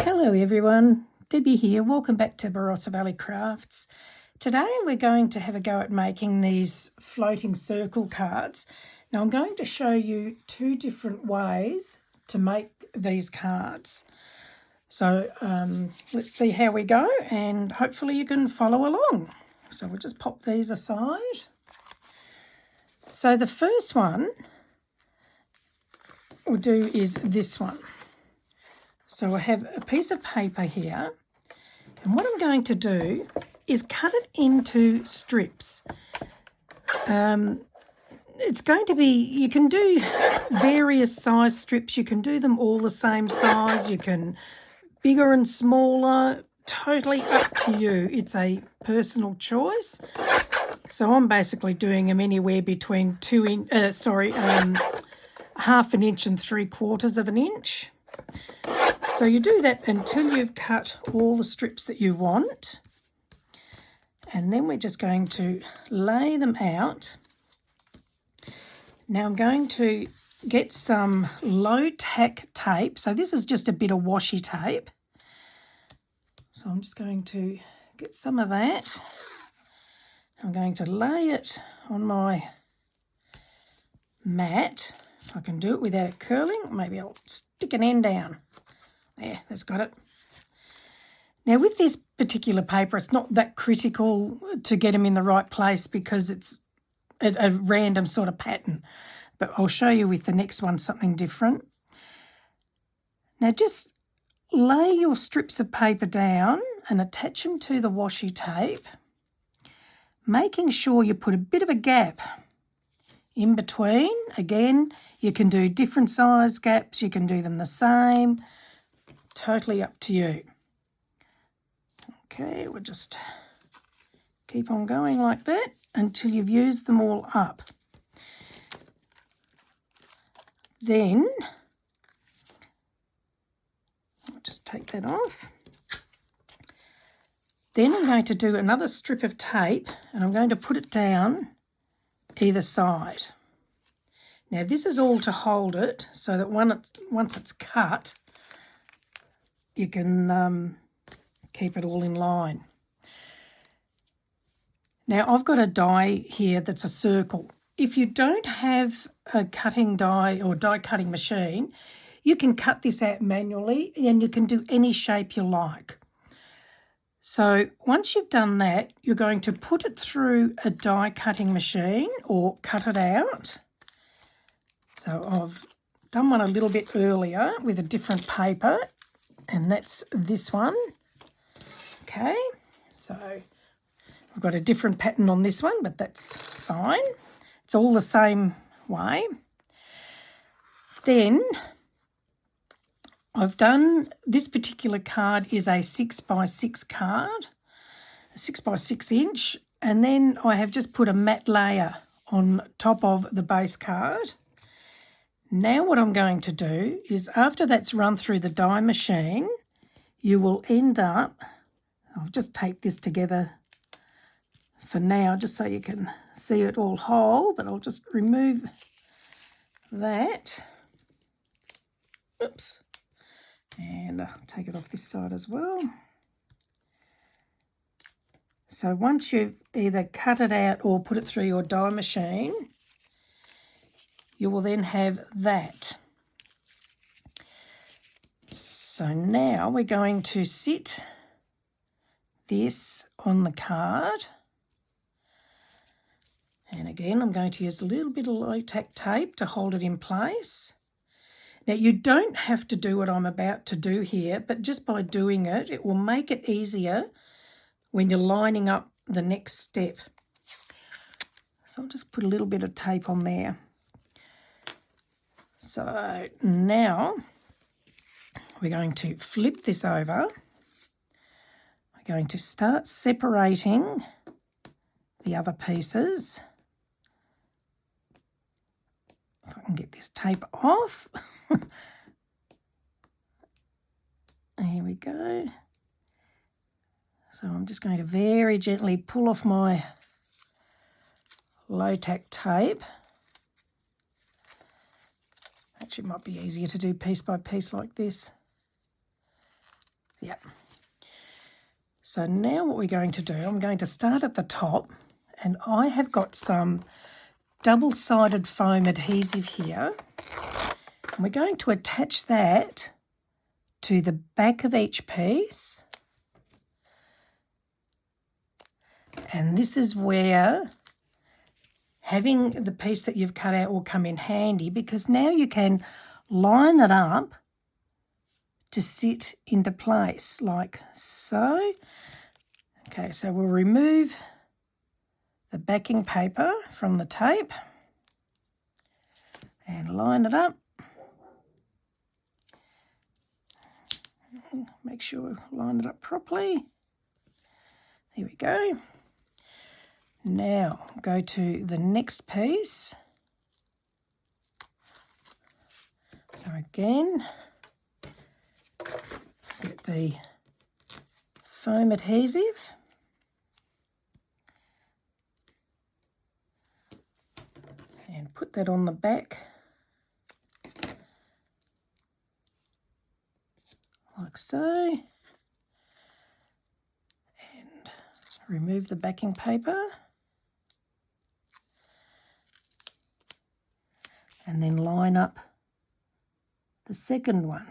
Hello everyone, Debbie here. Welcome back to Barossa Valley Crafts. Today we're going to have a go at making these floating circle cards. Now I'm going to show you two different ways to make these cards. So let's see how we go and hopefully you can follow along. So we'll just pop these aside. So the first one we'll do is this one. So I have a piece of paper here, and what I'm going to do is cut it into strips. It's going to be, you can do various size strips, you can do them all the same size, you can bigger and smaller, totally up to you. It's a personal choice. So I'm basically doing them anywhere between half an inch and 3/4 of an inch. So you do that until you've cut all the strips that you want. And then we're just going to lay them out. Now I'm going to get some low-tack tape. So this is just a bit of washi tape. So I'm just going to get some of that. I'm going to lay it on my mat. If I can do it without it curling, maybe I'll stick an end down. There, that's got it. Now with this particular paper, it's not that critical to get them in the right place because it's a random sort of pattern. But I'll show you with the next one something different. Now just lay your strips of paper down and attach them to the washi tape, making sure you put a bit of a gap in between. Again, you can do different size gaps, you can do them the same. Totally up to you. Okay, we'll just keep on going like that until you've used them all up. Then, I'll just take that off. Then I'm going to do another strip of tape and I'm going to put it down either side. Now this is all to hold it so that once it's cut, you can keep it all in line. Now I've got a die here that's a circle. If you don't have a cutting die or die cutting machine, you can cut this out manually and you can do any shape you like. So once you've done that, you're going to put it through a die cutting machine or cut it out. So I've done one a little bit earlier with a different paper, and that's this one. Okay, so I've got a different pattern on this one, but that's fine. It's all the same way. Then I've done, this particular card is a 6x6 card, a 6x6 inch, and then I have just put a matte layer on top of the base card. Now what I'm going to do is after that's run through the die machine, you will end up, I'll just tape this together for now just so you can see it all whole, but I'll just remove that. Oops. And I'll take it off this side as well. So once you've either cut it out or put it through your die machine, you will then have that. So now we're going to sit this on the card. And again, I'm going to use a little bit of low-tack tape to hold it in place. Now, you don't have to do what I'm about to do here, but just by doing it, it will make it easier when you're lining up the next step. So I'll just put a little bit of tape on there. So now we're going to flip this over. We're going to start separating the other pieces. If I can get this tape off. Here we go. So I'm just going to very gently pull off my low-tack tape. Actually, it might be easier to do piece by piece like this. Yeah. So now what we're going to do, I'm going to start at the top, and I have got some double-sided foam adhesive here, and we're going to attach that to the back of each piece. And this is where having the piece that you've cut out will come in handy, because now you can line it up to sit into place like so. Okay, so we'll remove the backing paper from the tape and line it up. Make sure we line it up properly. There we go. Now go to the next piece. So again, get the foam adhesive. And put that on the back like so. And remove the backing paper. And then line up the second one.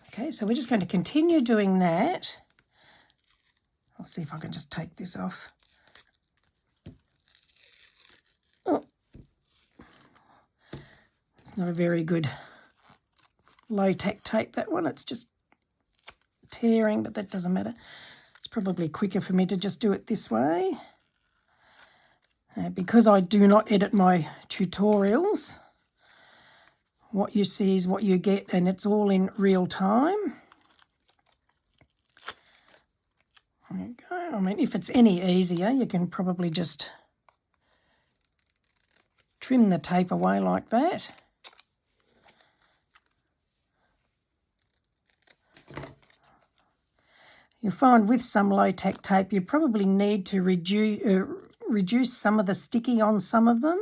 Okay, so we're just going to continue doing that. I'll see if I can just take this off. Oh, it's not a very good low-tack tape, that one. It's just tearing, but that doesn't matter. It's probably quicker for me to just do it this way. Because I do not edit my tutorials, what you see is what you get, and it's all in real time. There you go. I mean, if it's any easier, you can probably just trim the tape away like that. You'll find with some low-tack tape, you probably need to reduce some of the sticky on some of them.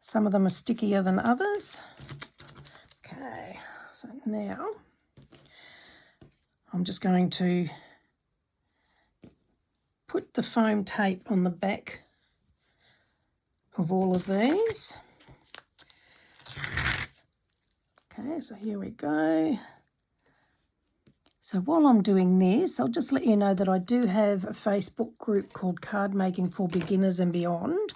Some of them are stickier than others. Okay, so now I'm just going to put the foam tape on the back of all of these. Okay, so here we go. So while I'm doing this, I'll just let you know that I do have a Facebook group called Cardmaking for Beginners and Beyond.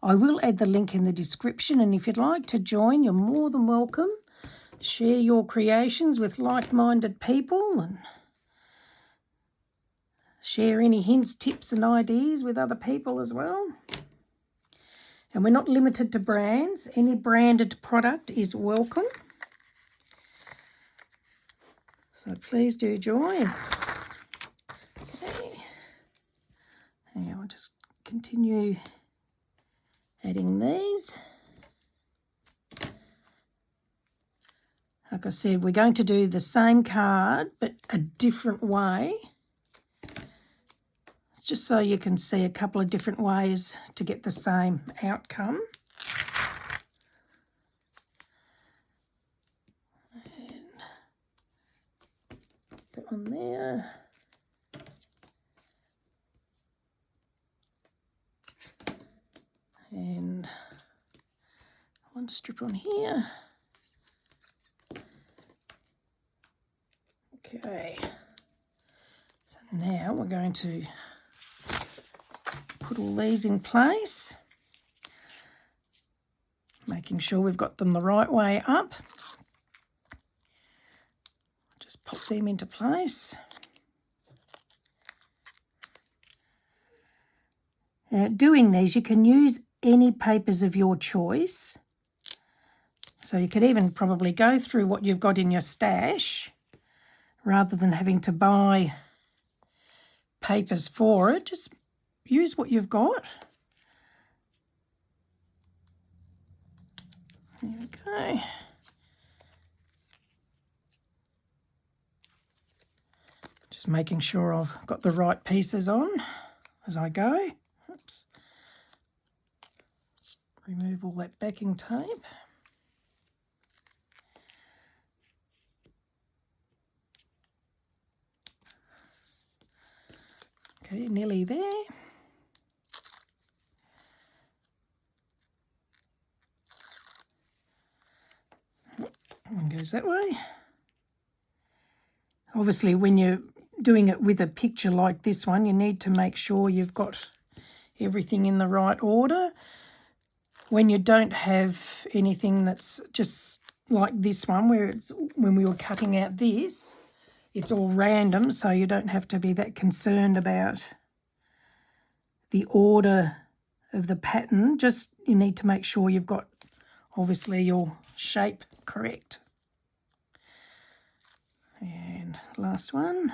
I will add the link in the description, and if you'd like to join, you're more than welcome. Share your creations with like-minded people and share any hints, tips and ideas with other people as well. And we're not limited to brands. Any branded product is welcome. So please do join. Okay. Now I'll just continue adding these. Like I said, we're going to do the same card but a different way. It's just so you can see a couple of different ways to get the same outcome. On there. And one strip on here. Okay. So now we're going to put all these in place, making sure we've got them the right way up. Just pop them into place. Doing these, you can use any papers of your choice. So you could even probably go through what you've got in your stash rather than having to buy papers for it. Just use what you've got. There we go. Just making sure I've got the right pieces on as I go. Oops. Just remove all that backing tape. Okay, nearly there. One goes that way. Obviously, when you're doing it with a picture like this one, you need to make sure you've got everything in the right order. When you don't have anything that's just like this one, where it's when we were cutting out this, it's all random, so you don't have to be that concerned about the order of the pattern. Just you need to make sure you've got obviously your shape correct. And last one.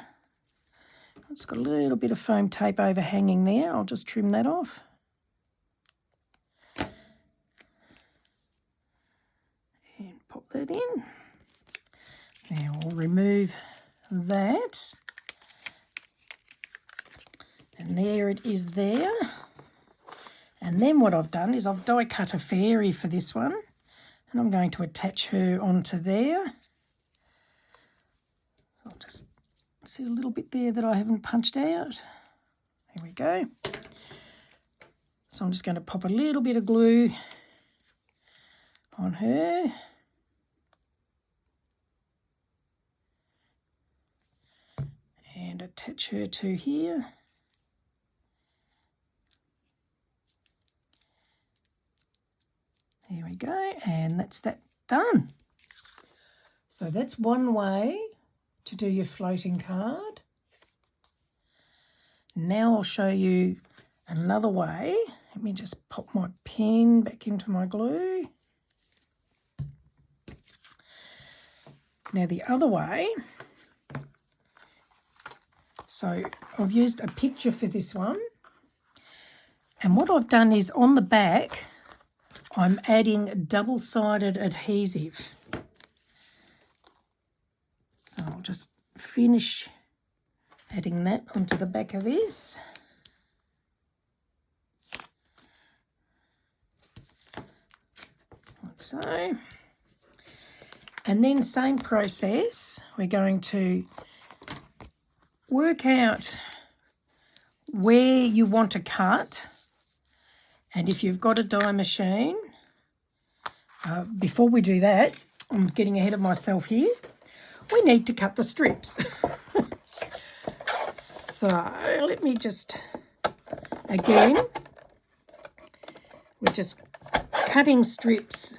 I've just got a little bit of foam tape overhanging there. I'll just trim that off. And pop that in. Now we'll remove that. And there it is there. And then what I've done is I've die cut a fairy for this one. And I'm going to attach her onto there. I'll just see a little bit there that I haven't punched out. There we go. So I'm just going to pop a little bit of glue on her. And attach her to here. There we go, and that's that done. So that's one way to do your floating card. Now I'll show you another way. Let me just pop my pen back into my glue. Now the other way, so I've used a picture for this one, and what I've done is on the back I'm adding double-sided adhesive. So I'll just finish adding that onto the back of this. Like so. And then same process, we're going to work out where you want to cut. And if you've got a die machine, before we do that, I'm getting ahead of myself here, we need to cut the strips. So let me just, again, we're just cutting strips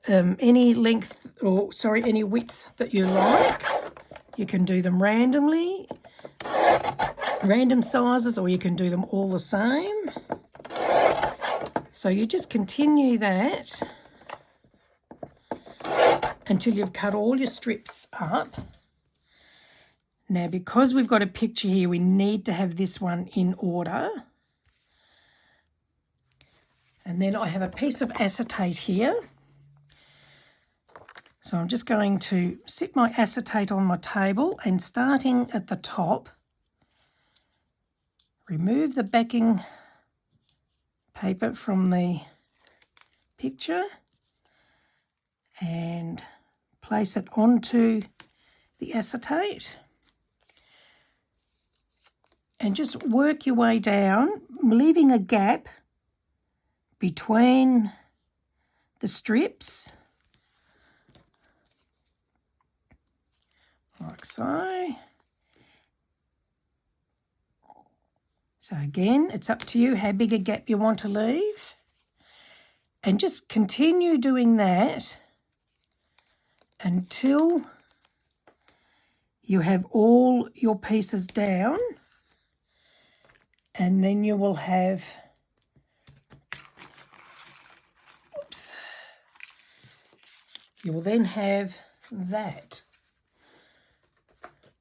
any length, or sorry, any width that you like. You can do them randomly, random sizes, or you can do them all the same. So you just continue that until you've cut all your strips up. Now, because we've got a picture here, we need to have this one in order. And then I have a piece of acetate here. So I'm just going to sit my acetate on my table, and starting at the top, remove the backing paper from the picture and place it onto the acetate. And just work your way down, leaving a gap between the strips, like so. So again, it's up to you how big a gap you want to leave. And just continue doing that until you have all your pieces down. And then you will have, oops, you will then have that.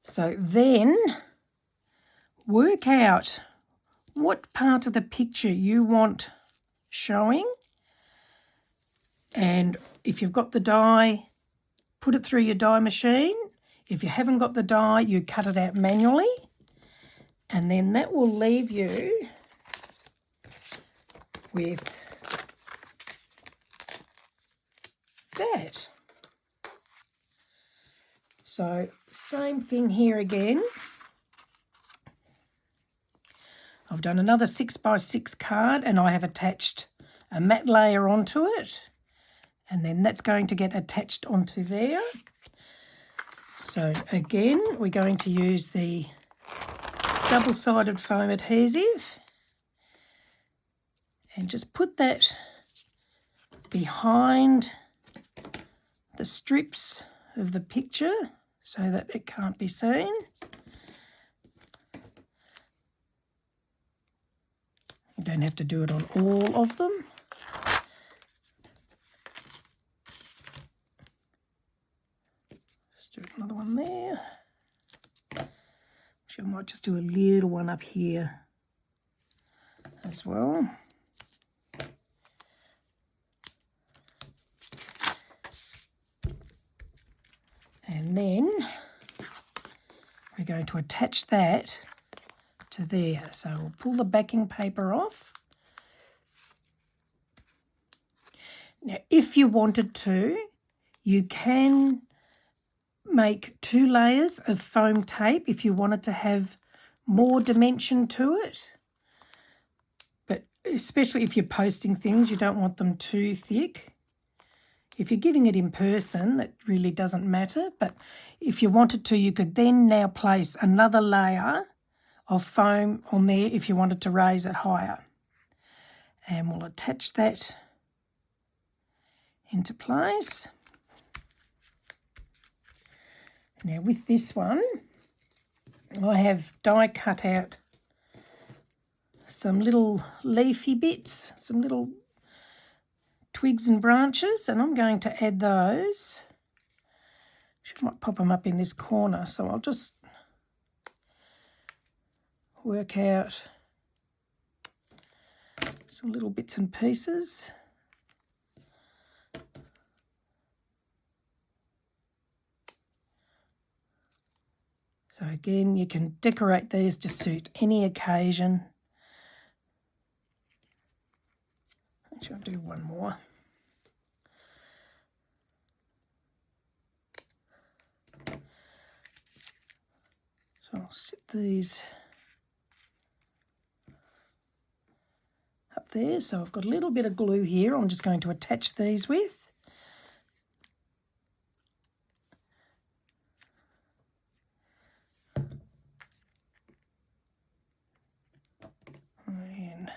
So then work out what part of the picture you want showing, and if you've got the die, put it through your die machine. If you haven't got the die, you cut it out manually, and then that will leave you with that. So same thing here again. I've done another 6x6 card and I have attached a matte layer onto it, and then that's going to get attached onto there. So again, we're going to use the double-sided foam adhesive and just put that behind the strips of the picture so that it can't be seen. You don't have to do it on all of them. Let's do another one there. Actually, I might just do a little one up here as well. And then we're going to attach that to there. So we'll pull the backing paper off. Now, if you wanted to, you can make 2 layers of foam tape if you wanted to have more dimension to it. But especially if you're posting things, you don't want them too thick. If you're giving it in person, it really doesn't matter. But if you wanted to, you could then now place another layer of foam on there if you wanted to raise it higher. And we'll attach that into place. Now with this one, I have die cut out some little leafy bits, some little twigs and branches, and I'm going to add those. I might pop them up in this corner, so I'll just work out some little bits and pieces. So again, you can decorate these to suit any occasion. Actually, I'll do one more. So I'll sit these up there. So I've got a little bit of glue here I'm just going to attach these with. And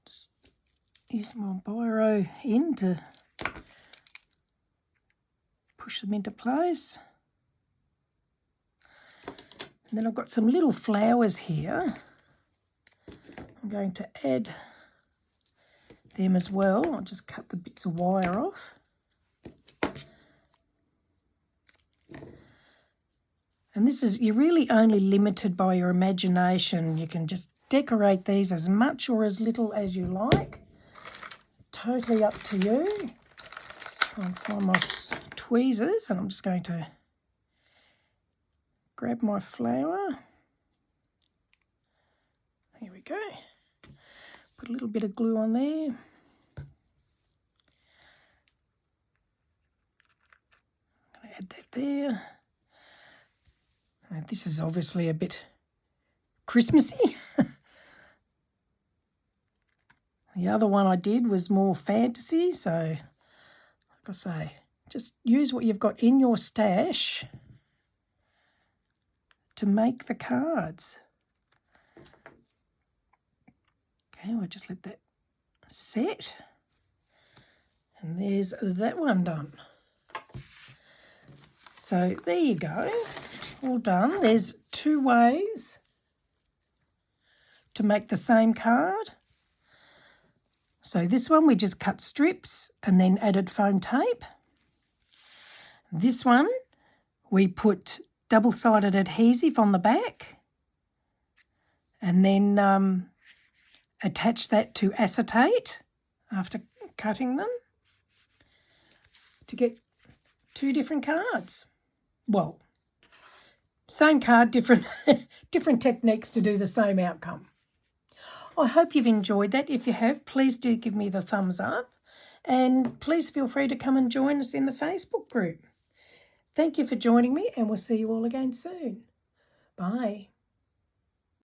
just use my biro in to push them into place. And then I've got some little flowers here. I'm going to add them as well. I'll just cut the bits of wire off. And this is, you're really only limited by your imagination. You can just decorate these as much or as little as you like. Totally up to you. Just try and find my tweezers, and I'm just going to grab my flower. Here we go. Put a little bit of glue on there. I'm going to add that there. And this is obviously a bit Christmassy. The other one I did was more fantasy, so like I say, just use what you've got in your stash to make the cards. Okay, we'll just let that set. And there's that one done. So there you go, all done. There's 2 ways to make the same card. So this one we just cut strips and then added foam tape. This one we put double-sided adhesive on the back and then attach that to acetate after cutting them to get 2 different cards. Well, same card, different different techniques to do the same outcome. I hope you've enjoyed that. If you have, please do give me the thumbs up, and please feel free to come and join us in the Facebook group. Thank you for joining me, and we'll see you all again soon. Bye.